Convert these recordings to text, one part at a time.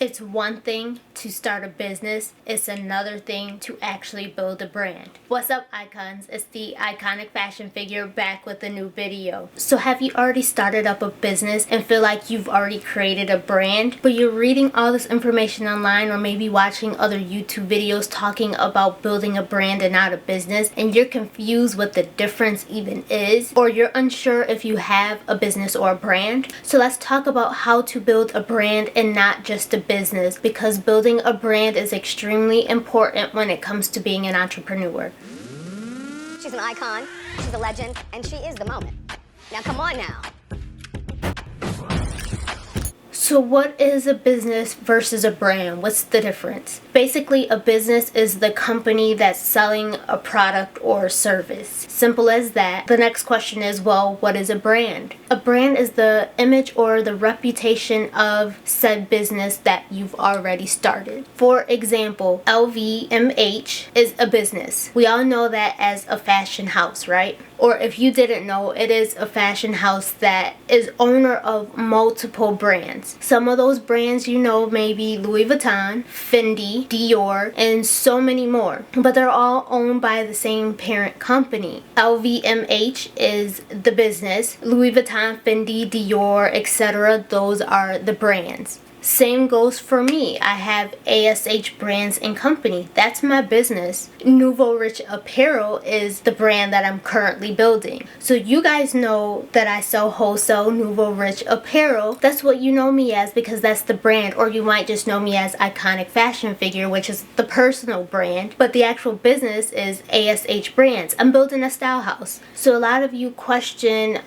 It's one thing to start a business, it's another thing to actually build a brand. What's up, icons? It's the iconic fashion figure back with a new video. So have you already started up a business and feel like you've already created a brand, but you're reading all this information online or maybe watching other YouTube videos talking about building a brand and not a business, and you're confused what the difference even is, or you're unsure if you have a business or a brand? So let's talk about how to build a brand and not just a business, because building a brand is extremely important when it comes to being an entrepreneur. She's an icon, she's a legend, and she is the moment. Now come on now. So what is a business versus a brand? What's the difference? Basically, a business is the company that's selling a product or service. Simple as that. The next question is, well, what is a brand? A brand is the image or the reputation of said business that you've already started. For example, LVMH is a business. We all know that as a fashion house, right? Or if you didn't know, it is a fashion house that is owner of multiple brands. Some of those brands, you know, maybe Louis Vuitton, Fendi, Dior, and so many more. But they're all owned by the same parent company. LVMH is the business. Louis Vuitton, Fendi, Dior, etc. Those are the brands. Same goes for me. I have ASH Brands and Company. That's my business. Nouveau Rich Apparel is the brand that I'm currently building. So you guys know that I sell wholesale Nouveau Rich Apparel. That's what you know me as, because that's the brand. Or you might just know me as Iconic Fashion Figure, which is the personal brand. But the actual business is ASH Brands. I'm building a style house. So a lot of you question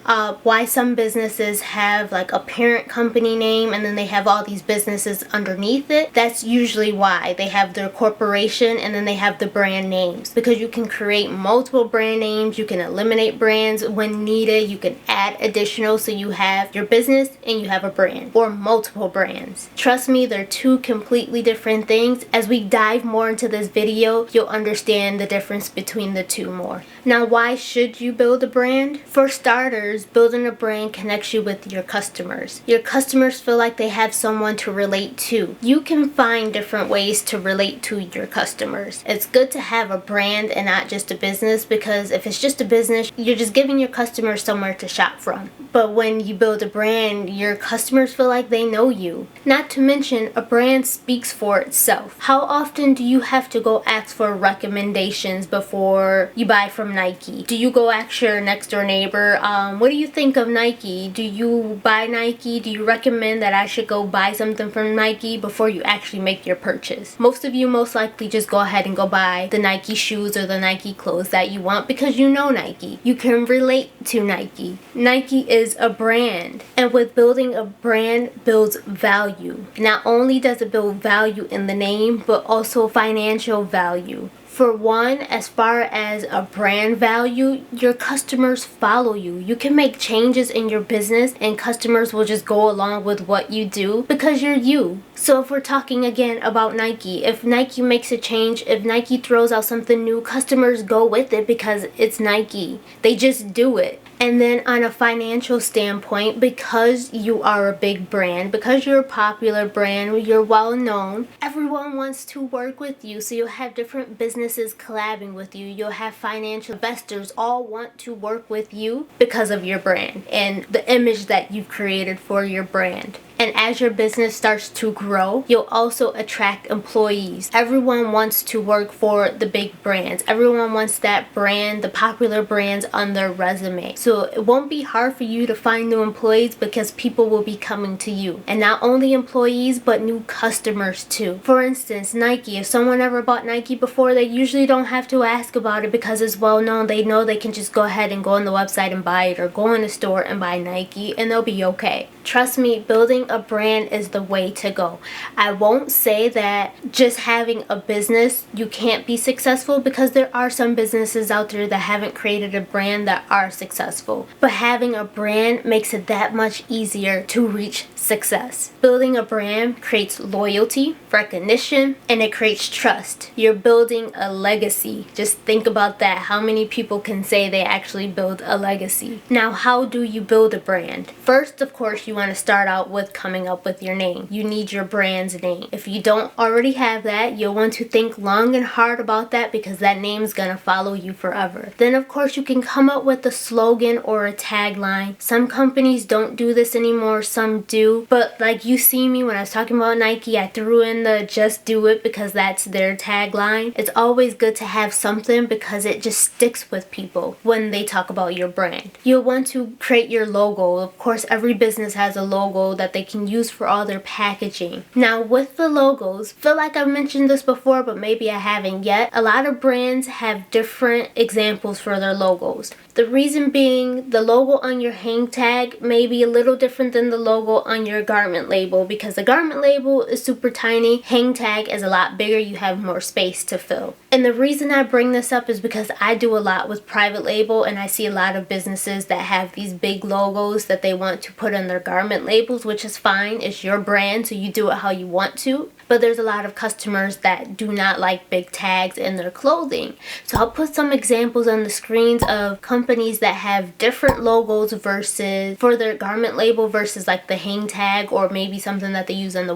why some businesses have like a parent company name and then they have all these businesses underneath it. That's usually why. They have their corporation and then they have the brand names, because you can create multiple brand names, you can eliminate brands when needed, you can add additional, so you have your business and you have a brand or multiple brands. Trust me, they're two completely different things. As we dive more into this video, you'll understand the difference between the two more. Now, why should you build a brand? For starters, building a brand connects you with your customers. Your customers feel like they have someone to relate to. You can find different ways to relate to your customers. It's good to have a brand and not just a business, because if it's just a business, you're just giving your customers somewhere to shop from. But when you build a brand, your customers feel like they know you. Not to mention, a brand speaks for itself. How often do you have to go ask for recommendations before you buy from Nike? Do you go ask your next door neighbor, what do you think of Nike? Do you buy Nike? Do you recommend that I should go buy something from Nike before you actually make your purchase? Most of you most likely just go ahead and go buy the Nike shoes or the Nike clothes that you want because you know Nike. You can relate to Nike. Nike is a brand, and with building a brand builds value. Not only does it build value in the name, but also financial value. For one, as far as a brand value, your customers follow you. You can make changes in your business and customers will just go along with what you do because you're you. So if we're talking again about Nike, if Nike makes a change, if Nike throws out something new, customers go with it because it's Nike. They just do it. And then on a financial standpoint, because you are a big brand, because you're a popular brand, you're well known, everyone wants to work with you. So you'll have different businesses collabing with you. You'll have financial investors all want to work with you because of your brand and the image that you've created for your brand. And as your business starts to grow, you'll also attract employees. Everyone wants to work for the big brands. Everyone wants that brand, the popular brands on their resume. So it won't be hard for you to find new employees because people will be coming to you. And not only employees, but new customers too. For instance, Nike. If someone ever bought Nike before, they usually don't have to ask about it because it's well known. They know they can just go ahead and go on the website and buy it, or go in the store and buy Nike, and they'll be okay. Trust me, building a brand is the way to go. I won't say that just having a business you can't be successful, because there are some businesses out there that haven't created a brand that are successful. But having a brand makes it that much easier to reach success. Building a brand creates loyalty, recognition, and it creates trust. You're building a legacy. Just think about that. How many people can say they actually build a legacy? Now, how do you build a brand? First, of course, you want to start out with coming up with your name. You need your brand's name. If you don't already have that, you'll want to think long and hard about that because that name is going to follow you forever. Then of course you can come up with a slogan or a tagline. Some companies don't do this anymore, some do. But like you see me when I was talking about Nike, I threw in the just do it because that's their tagline. It's always good to have something because it just sticks with people when they talk about your brand. You'll want to create your logo. Of course, every business has a logo that they can use for all their packaging. Now with the logos, feel like I've mentioned this before, but maybe I haven't yet. A lot of brands have different examples for their logos. The reason being, the logo on your hang tag may be a little different than the logo on your garment label because the garment label is super tiny, hang tag is a lot bigger, you have more space to fill. And the reason I bring this up is because I do a lot with private label and I see a lot of businesses that have these big logos that they want to put on their garment labels, which is fine, it's your brand, so you do it how you want to. But there's a lot of customers that do not like big tags in their clothing. So I'll put some examples on the screens of companies that have different logos versus for their garment label versus like the hang tag or maybe something that they use on their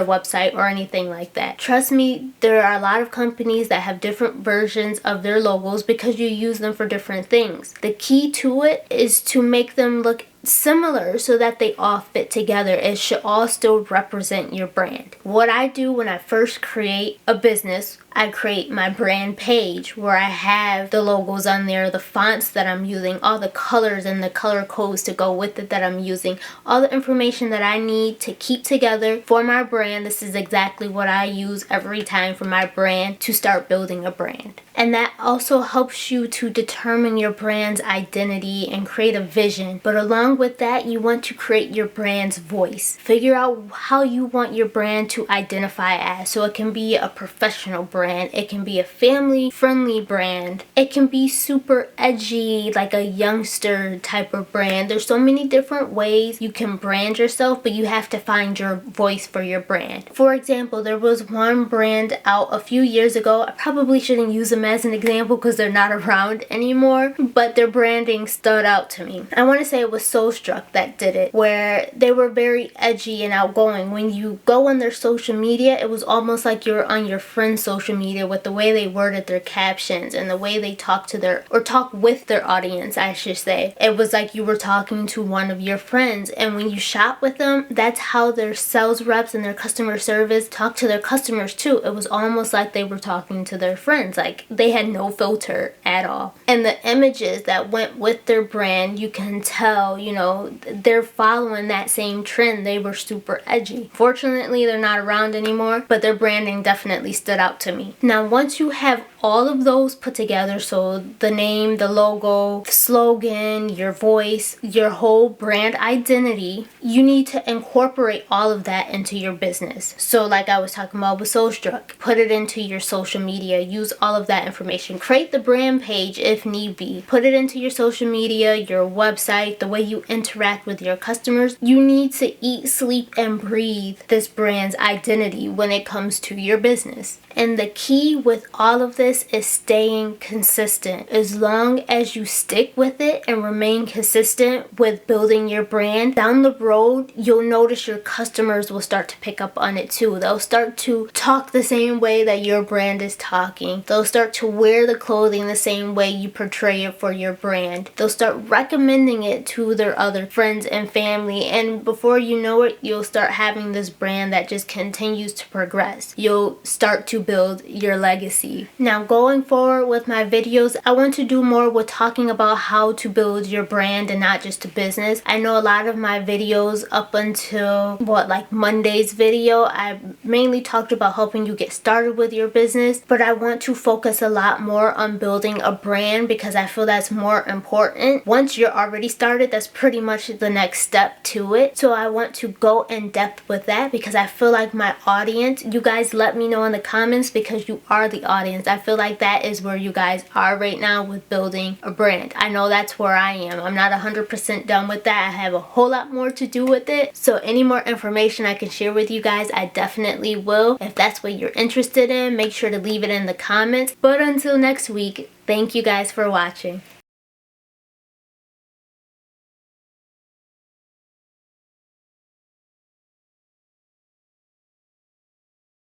website or anything like that. Trust me, there are a lot of companies that have different versions of their logos because you use them for different things. The key to it is to make them look similar so that they all fit together. It should all still represent your brand. What I do when I first create a business, I create my brand page where I have the logos on there, the fonts that I'm using, all the colors and the color codes to go with it that I'm using, all the information that I need to keep together for my brand. This is exactly what I use every time for my brand to start building a brand. And that also helps you to determine your brand's identity and create a vision. But along with that, you want to create your brand's voice. Figure out how you want your brand to identify as. So it can be a professional brand, it can be a family-friendly brand, it can be super edgy, like a youngster type of brand. There's so many different ways you can brand yourself, but you have to find your voice for your brand. For example, there was one brand out a few years ago. I probably shouldn't use them as an example because they're not around anymore, but their branding stood out to me. I want to say it was Struck that did it, where they were very edgy and outgoing. When you go on their social media, it was almost like you're on your friend's social media with the way they worded their captions and the way they talk with their audience, I should say. It was like you were talking to one of your friends, and when you shop with them, that's how their sales reps and their customer service talk to their customers too. It was almost like they were talking to their friends, like they had no filter at all. And the images that went with their brand, you can tell, they're following that same trend. They were super edgy. Fortunately, they're not around anymore, but their branding definitely stood out to me. Now, once you have all of those put together, so the name, the logo, the slogan, your voice, your whole brand identity, you need to incorporate all of that into your business. So like I was talking about with Struck, put it into your social media, use all of that information, create the brand page if need be, put it into your social media, your website, the way you interact with your customers. You need to eat, sleep, and breathe this brand's identity when it comes to your business. And the key with all of this is staying consistent. As long as you stick with it and remain consistent with building your brand, down the road, you'll notice your customers will start to pick up on it too. They'll start to talk the same way that your brand is talking. They'll start to wear the clothing the same way you portray it for your brand. They'll start recommending it to their other friends and family. And before you know it, you'll start having this brand that just continues to progress. You'll start to build your legacy. Now, going forward with my videos, I want to do more with talking about how to build your brand and not just a business. I know a lot of my videos up until like Monday's video, I mainly talked about helping you get started with your business, but I want to focus a lot more on building a brand because I feel that's more important. Once you're already started, that's pretty much the next step to it. So I want to go in depth with that because I feel like my audience, you guys let me know in the comments because you are the audience. I feel like that is where you guys are right now with building a brand. I know that's where I am. I'm not 100% done with that. I have a whole lot more to do with it. So any more information I can share with you guys, I definitely will. If that's what you're interested in, make sure to leave it in the comments. But until next week, thank you guys for watching.